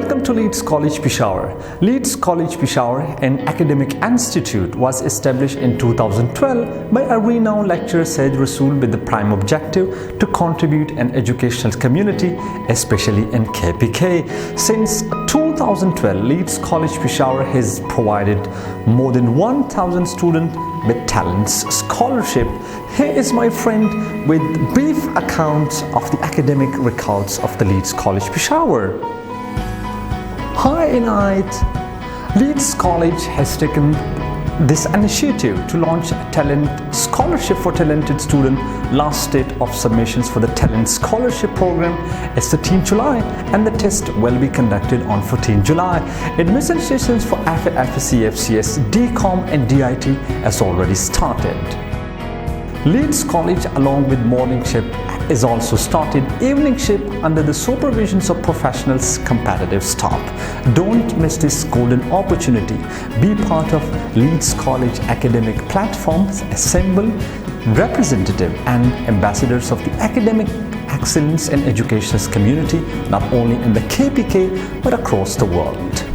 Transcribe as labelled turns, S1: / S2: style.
S1: Welcome to Leeds College Peshawar. Leeds College Peshawar, an academic institute, was established in 2012 by a renowned lecturer Syed Rasool with the prime objective to contribute an educational community, especially in KPK. Since 2012, Leeds College Peshawar has provided more than 1,000 students with talents scholarship. Here is my friend with brief accounts of the academic records of the Leeds College Peshawar. Hi Inayat. Leeds College has taken this initiative to launch a talent scholarship for talented students. Last date of submissions for the talent scholarship program is 13 July and the test will be conducted on 14 July. Admission sessions for FA, FSC, FCS, DCOM and DIT has already started. Leeds College along with morning shift is also started evening shift under the supervisions of professionals competitive staff. Don't miss this golden opportunity. Be part of Leeds College academic platforms, assemble representative and ambassadors of the academic excellence and educational community not only in the KPK but across the world.